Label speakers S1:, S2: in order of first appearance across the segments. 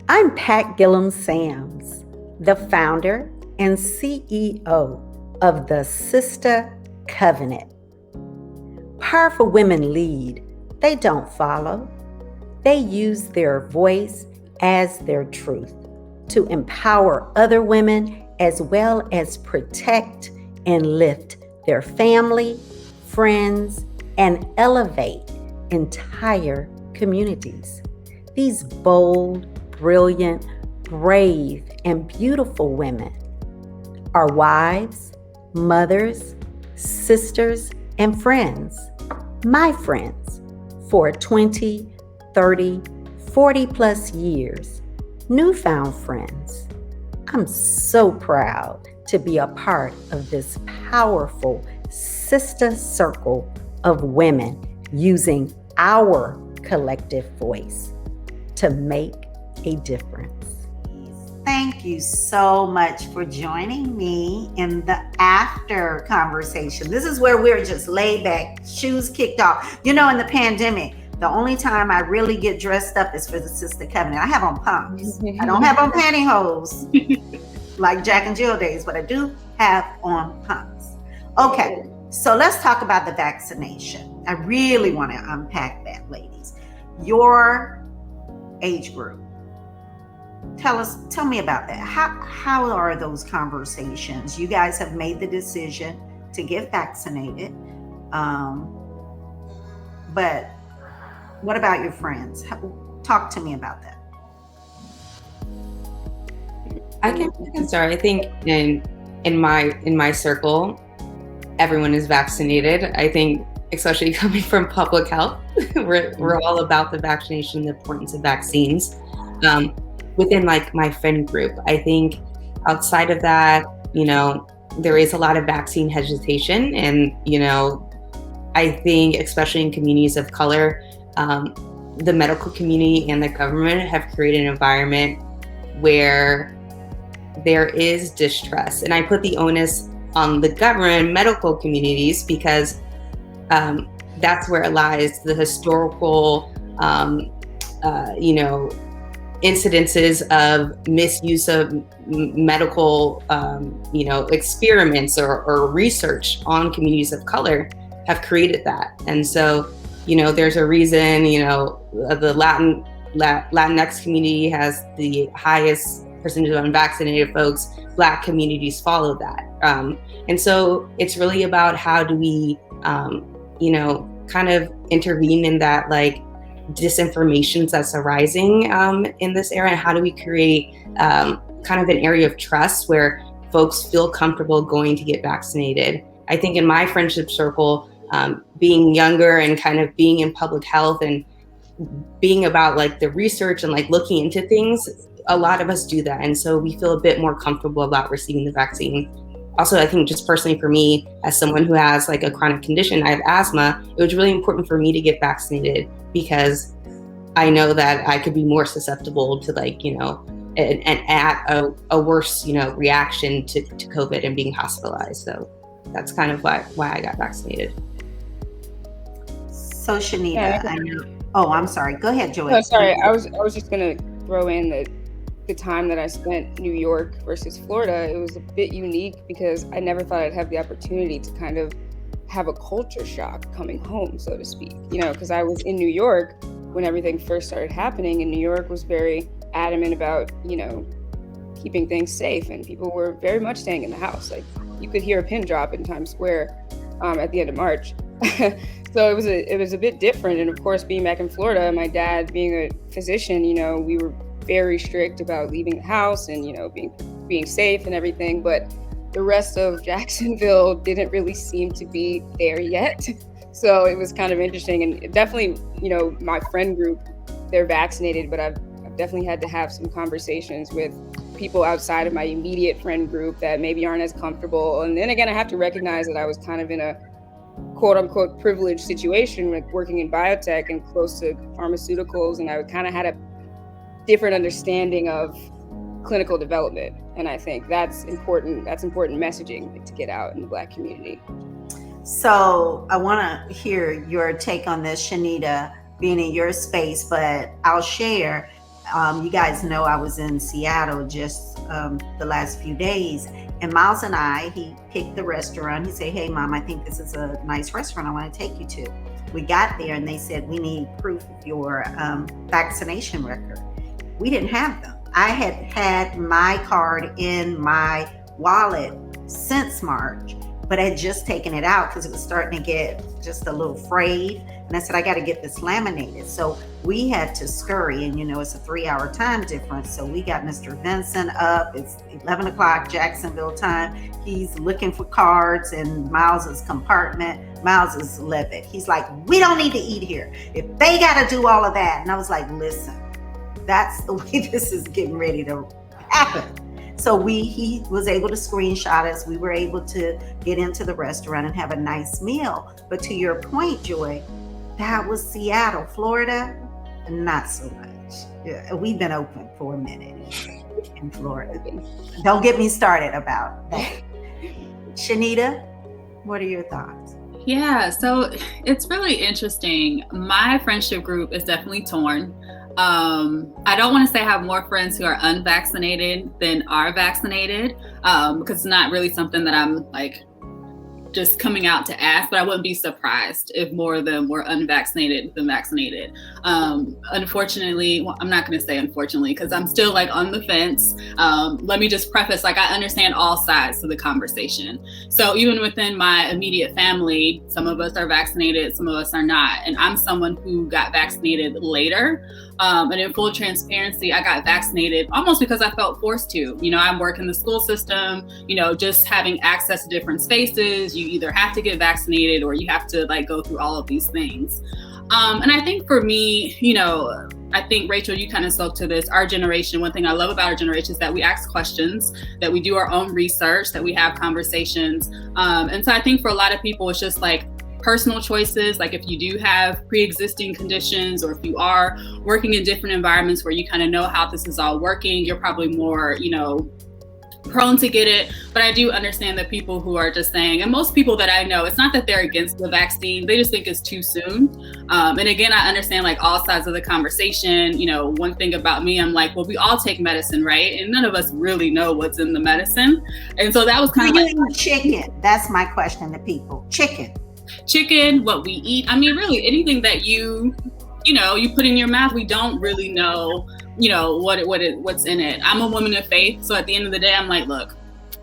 S1: I'm Pat Gillum-Sams, the founder and CEO of the Sistah Covenant. Powerful women lead, they don't follow. They use their voice as their truth to empower other women as well as protect and lift their family, friends, and elevate entire communities. These bold, brilliant, brave, and beautiful women are wives, mothers, sisters, and friends. My friends for 20, 30, 40 plus years. Newfound friends. I'm so proud to be a part of this powerful sister circle of women using our collective voice to make a difference.
S2: Thank you so much for joining me in the after conversation. This is where we're just laid back, shoes kicked off. You know, in the pandemic, the only time I really get dressed up is for the Sistah Covenant. I have on pumps. I don't have on pantyhose like Jack and Jill days, but I do have on pumps. Okay, so let's talk about the vaccination. I really want to unpack that, ladies. Your age group. Tell me about that. How are those conversations? You guys have made the decision to get vaccinated, but what about your friends? Talk to me about that.
S3: I can start. I think in my circle, everyone is vaccinated. I think, especially coming from public health, we're all about the vaccination, the importance of vaccines. Within like my friend group, I think outside of that, there is a lot of vaccine hesitation, and I think especially in communities of color, the medical community and the government have created an environment where there is distrust, and I put the onus on the government, medical communities, because that's where it lies. The historical, incidences of misuse of medical, experiments or research on communities of color have created that. And so, there's a reason, the Latinx community has the highest percentage of unvaccinated folks. Black communities follow that. And so it's really about how do we, kind of intervene in that, like, disinformation that's arising in this era, and how do we create kind of an area of trust where folks feel comfortable going to get vaccinated. I think in my friendship circle, being younger and kind of being in public health and being about like the research and like looking into things, a lot of us do that, and so we feel a bit more comfortable about receiving the vaccine. Also, I think just personally for me, as someone who has like a chronic condition, I have asthma, it was really important for me to get vaccinated because I know that I could be more susceptible to like, and at a worse, reaction to COVID and being hospitalized. So that's kind of why I got vaccinated.
S2: So Shanita, I know. Oh, I'm sorry. Go ahead, Joy.
S4: No, sorry. I was just gonna throw in that the time that I spent in New York versus Florida, it was a bit unique because I never thought I'd have the opportunity to kind of have a culture shock coming home, so to speak. Because I was in New York when everything first started happening, and New York was very adamant about, keeping things safe, and people were very much staying in the house. Like, you could hear a pin drop in Times Square at the end of March. So it was a bit different. And of course, being back in Florida, my dad being a physician, we were very strict about leaving the house and, being safe and everything. But the rest of Jacksonville didn't really seem to be there yet. So it was kind of interesting. And definitely, my friend group, they're vaccinated, but I've definitely had to have some conversations with people outside of my immediate friend group that maybe aren't as comfortable. And then again, I have to recognize that I was kind of in a quote unquote privileged situation, like working in biotech and close to pharmaceuticals. And I kind of had a different understanding of clinical development. And I think that's important messaging to get out in the Black community.
S2: So I want to hear your take on this, Shanita, being in your space, but I'll share. You guys know I was in Seattle just the last few days, and Miles and he picked the restaurant. He said, "Hey, Mom, I think this is a nice restaurant I want to take you to." We got there and they said, "We need proof of your vaccination record." We didn't have them. I had my card in my wallet since March, but I had just taken it out because it was starting to get just a little frayed. And I said, I got to get this laminated. So we had to scurry, and it's a 3-hour time difference. So we got Mr. Vincent up. It's 11 o'clock Jacksonville time. He's looking for cards in Miles's compartment. Miles is livid. He's like, "We don't need to eat here if they got to do all of that." And I was like, "Listen, that's the way this is getting ready to happen." So he was able to screenshot us. We were able to get into the restaurant and have a nice meal. But to your point, Joy, that was Seattle. Florida, not so much. Yeah, we've been open for a minute in Florida. Don't get me started about that. Shanita, what are your thoughts?
S5: Yeah, so it's really interesting. My friendship group is definitely torn. I don't want to say I have more friends who are unvaccinated than are vaccinated, because it's not really something that I'm like just coming out to ask, but I wouldn't be surprised if more of them were unvaccinated than vaccinated. Unfortunately, well, I'm not going to say unfortunately, because I'm still like on the fence. Let me just preface, like, I understand all sides of the conversation. So even within my immediate family, some of us are vaccinated, some of us are not. And I'm someone who got vaccinated later. And in full transparency, I got vaccinated almost because I felt forced to. I work in the school system, just having access to different spaces. You either have to get vaccinated or you have to like go through all of these things. And I think for me, I think, Rachel, you kind of spoke to this. Our generation, one thing I love about our generation is that we ask questions, that we do our own research, that we have conversations. And so I think for a lot of people, it's just like personal choices. Like if you do have pre-existing conditions, or if you are working in different environments where you kind of know how this is all working, you're probably more, prone to get it. But I do understand that people who are just saying, and most people that I know, it's not that they're against the vaccine, they just think it's too soon. And again, I understand like all sides of the conversation. One thing about me, I'm like, well, we all take medicine, right? And none of us really know what's in the medicine. And so that was kind of like
S2: chicken. That's my question to people. Chicken,
S5: what we eat. I mean, really anything that you put in your mouth, we don't really know, what's in it. I'm a woman of faith. So at the end of the day, I'm like, look,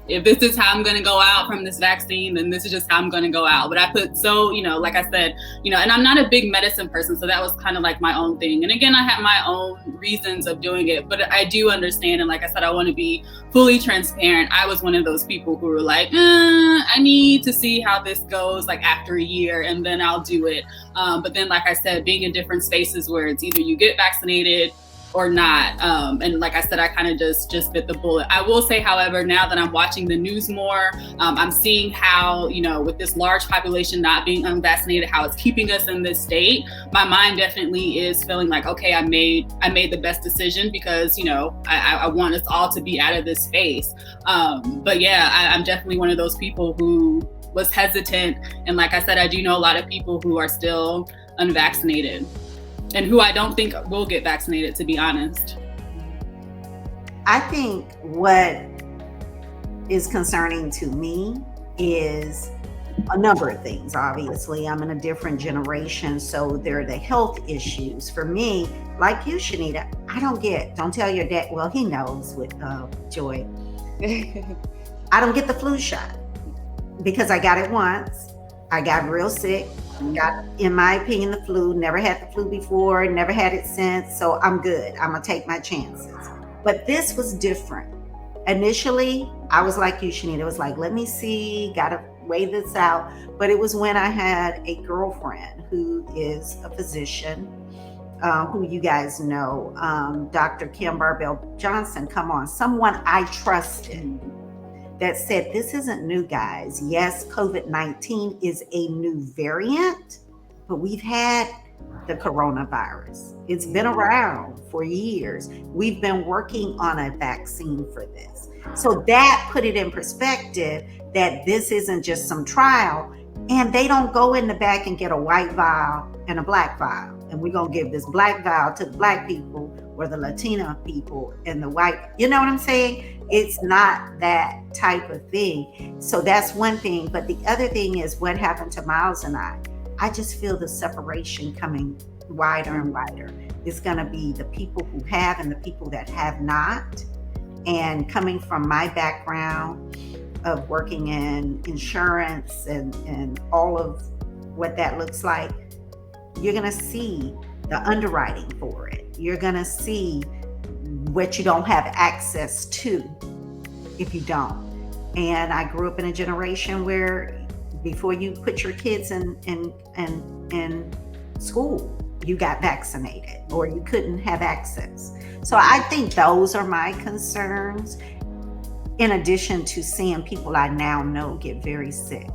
S5: if this is how I'm going to go out from this vaccine, then this is just how I'm going to go out. But I put like I said, and I'm not a big medicine person. So that was kind of like my own thing. And again, I have my own reasons of doing it, but I do understand. And like I said, I want to be fully transparent. I was one of those people who were like, I need to see how this goes like after a year and then I'll do it. But then, like I said, being in different spaces where it's either you get vaccinated or not. And like I said, I kind of just bit the bullet. I will say, however, now that I'm watching the news more, I'm seeing how, with this large population not being unvaccinated, how it's keeping us in this state. My mind definitely is feeling like, okay, I made the best decision because, I want us all to be out of this space. But yeah, I'm definitely one of those people who was hesitant. And like I said, I do know a lot of people who are still unvaccinated, and who I don't think will get vaccinated, to be honest.
S2: I think what is concerning to me is a number of things. Obviously, I'm in a different generation, so there are the health issues. For me, like you, Shanita, don't tell your dad, well, he knows with Joy. I don't get the flu shot because I got it once. I got real sick. Got, in my opinion, the flu. Never had the flu before, never had it since. So I'm good. I'm going to take my chances. But this was different. Initially, I was like you, Shanita. It was like, let me see, got to weigh this out. But it was when I had a girlfriend who is a physician, who you guys know, Dr. Kim Barbell Johnson. Come on, someone I trusted. That said, this isn't new, guys. Yes, COVID-19 is a new variant, but we've had the coronavirus. It's been around for years. We've been working on a vaccine for this. So that put it in perspective that this isn't just some trial. And they don't go in the back and get a white vial and a black vial. And we're going to give this black vial to the black people or the Latina people and the white, you know what I'm saying? It's not that type of thing. So that's one thing. But the other thing is what happened to Miles and I just feel the separation coming wider and wider. It's going to be the people who have and the people that have not. And coming from my background of working in insurance and all of what that looks like, you're going to see the underwriting for it. You're going to see what you don't have access to if you don't. And I grew up in a generation where before you put your kids in school, you got vaccinated or you couldn't have access. So I think those are my concerns, in addition to seeing people I now know get very sick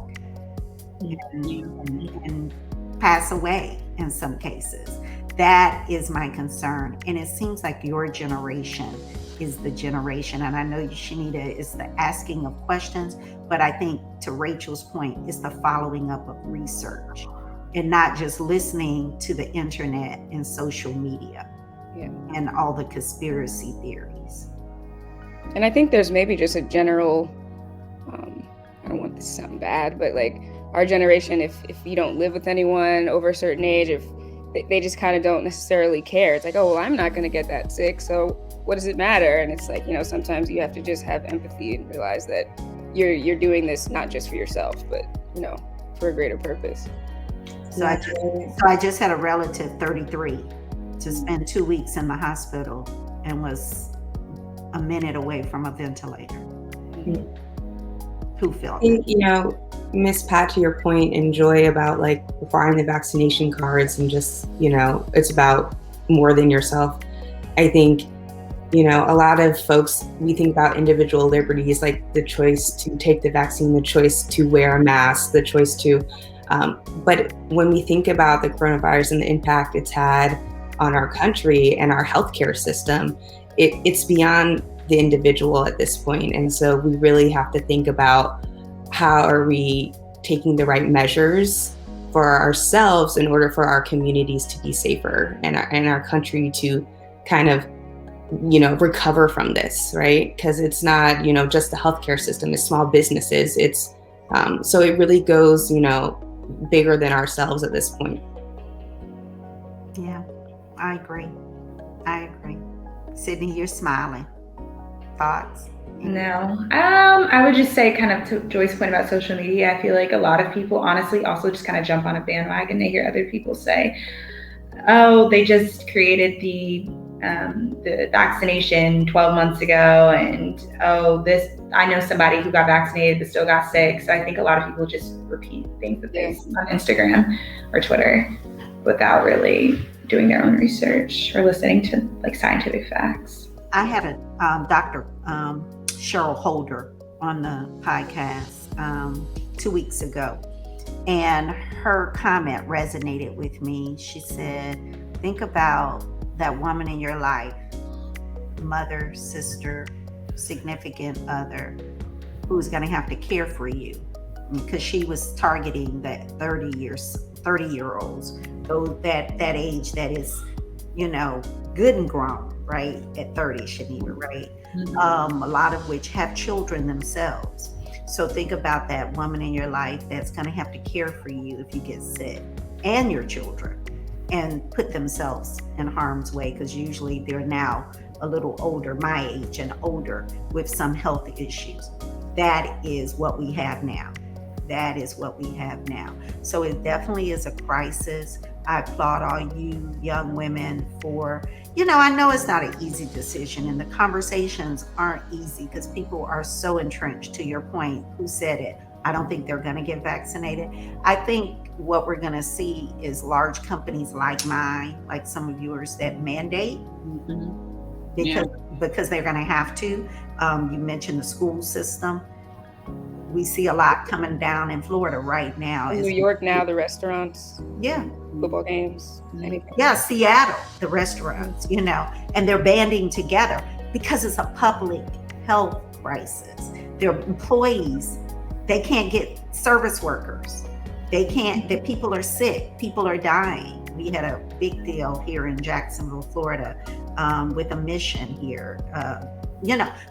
S2: and pass away in some cases. That is my concern. And it seems like your generation is the generation, and I know Shanita is the asking of questions, but I think to Rachel's point, it's the following up of research and not just listening to the internet and social media and all the conspiracy theories.
S4: And I think there's maybe just a general, I don't want this to sound bad, but like our generation, if you don't live with anyone over a certain age, if they just kind of don't necessarily care. It's like, oh, well, I'm not going to get that sick, so what does it matter? And it's like, sometimes you have to just have empathy and realize that you're doing this not just for yourself, but, for a greater purpose.
S2: So I just had a relative, 33, to spend 2 weeks in the hospital and was a minute away from a ventilator. Mm-hmm. Who felt
S3: that? Miss Pat, to your point, and Joy, about like buying the vaccination cards and just, it's about more than yourself. I think, a lot of folks, we think about individual liberties, like the choice to take the vaccine, the choice to wear a mask, the choice to, but when we think about the coronavirus and the impact it's had on our country and our healthcare system, it's beyond the individual at this point. And so we really have to think about how are we taking the right measures for ourselves in order for our communities to be safer and our country to kind of, recover from this, right? Because it's not, just the healthcare system, it's small businesses. It's, so it really goes, bigger than ourselves at this point.
S2: Yeah, I agree. Sydney, you're smiling. Thoughts?
S6: No. I would just say, kind of to Joy's point about social media, I feel like a lot of people honestly also just kind of jump on a bandwagon. They hear other people say, oh, they just created the vaccination 12 months ago, and I know somebody who got vaccinated but still got sick. So I think a lot of people just repeat things that they see on Instagram or Twitter without really doing their own research or listening to like scientific facts.
S2: I had a Dr. Cheryl Holder on the podcast 2 weeks ago, and her comment resonated with me. She said, think about that woman in your life, mother, sister, significant other, who's going to have to care for you, because she was targeting that 30-year-olds, those that age that is, good and grown, right? At 30, Shanita, right? Mm-hmm. A lot of which have children themselves. So think about that woman in your life that's going to have to care for you if you get sick, and your children, and put themselves in harm's way, because usually they're now a little older, my age and older, with some health issues. That is what we have now. So it definitely is a crisis. I applaud all you young women for, I know it's not an easy decision, and the conversations aren't easy because people are so entrenched, to your point, who said it. I don't think they're going to get vaccinated. I think what we're going to see is large companies like mine, like some of yours, that mandate because they're going to have to. You mentioned the school system. We see a lot coming down in Florida right now.
S4: In New York now, the restaurants.
S2: Yeah.
S4: Football games. Anything.
S2: Yeah, Seattle, the restaurants, and they're banding together because it's a public health crisis. Their employees, they can't get service workers. They can't, that people are sick, people are dying. We had a big deal here in Jacksonville, Florida, with a mission here.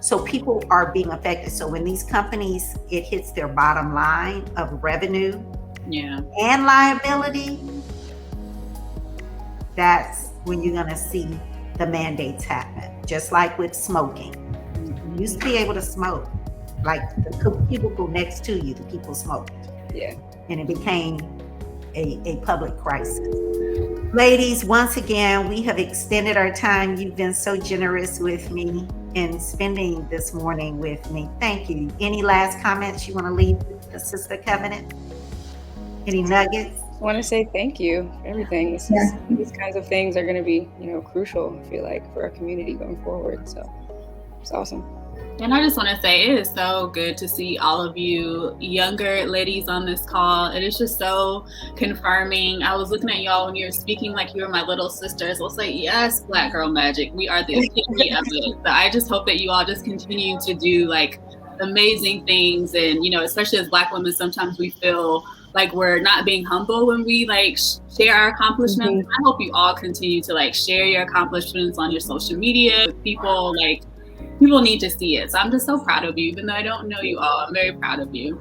S2: So people are being affected. So when these companies, it hits their bottom line of revenue and liability, that's when you're going to see the mandates happen. Just like with smoking. You used to be able to smoke, like the cubicle next to you, the people smoked.
S4: Yeah.
S2: And it became a public crisis. Ladies, once again, we have extended our time. You've been so generous with me in spending this morning with me. Thank you. Any last comments you want to leave with the Sistah Covenant? Any nuggets?
S4: I want to say thank you for everything. These kinds of things are going to be, crucial, I feel like, for our community going forward. So it's awesome.
S5: And I just want to say, it is so good to see all of you younger ladies on this call. It is just so confirming. I was looking at y'all when you were speaking like you were my little sisters. I was like, yes, Black Girl Magic. We are the epitome of it. So I just hope that you all just continue to do like amazing things. And, especially as Black women, sometimes we feel like we're not being humble when we like share our accomplishments. I hope you all continue to like share your accomplishments on your social media with people. Like, people need to see it. So I'm just so proud of you. Even though I don't know you all, I'm very proud of you.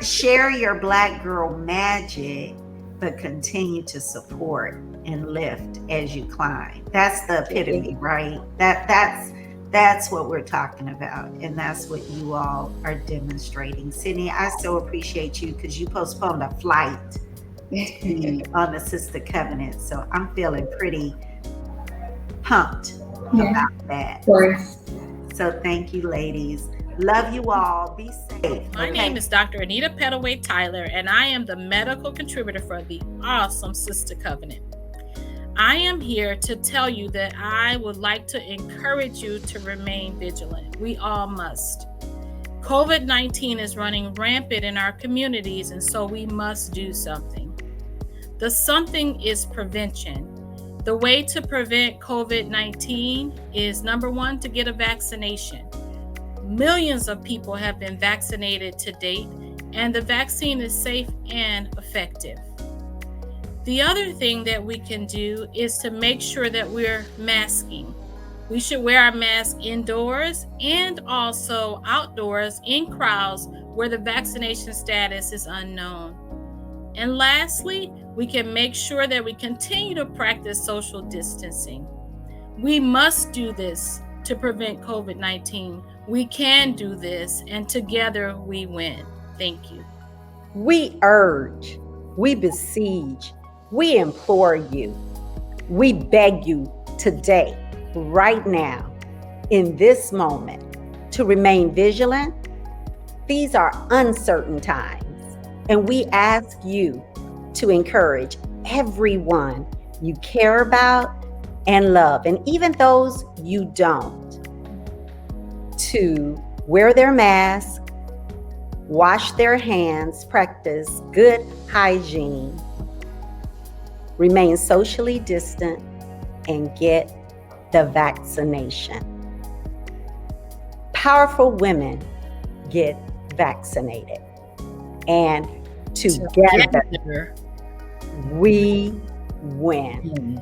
S2: Share your Black girl magic, but continue to support and lift as you climb. That's the epitome, right? That's what we're talking about. And that's what you all are demonstrating. Sydney, I so appreciate you because you postponed a flight on the Sistah Covenant. So I'm feeling pretty pumped about that.
S6: Of course.
S2: So thank you, ladies. Love you all. Be safe.
S7: My name is Dr. Anita Pettaway Tyler, and I am the medical contributor for the awesome Sistah Covenant. I am here to tell you that I would like to encourage you to remain vigilant. We all must. COVID-19 is running rampant in our communities, and so we must do something. The something is prevention. The way to prevent COVID-19 is, number one, to get a vaccination. Millions of people have been vaccinated to date, and the vaccine is safe and effective. The other thing that we can do is to make sure that we're masking. We should wear our mask indoors and also outdoors in crowds where the vaccination status is unknown. And lastly, we can make sure that we continue to practice social distancing. We must do this to prevent COVID-19. We can do this, and together we win. Thank you.
S1: We urge, we beseech, we implore you, we beg you today, right now, in this moment, to remain vigilant. These are uncertain times, and we ask you to encourage everyone you care about and love, and even those you don't, to wear their mask, wash their hands, practice good hygiene, remain socially distant, and get the vaccination. Powerful women get vaccinated. And together we win.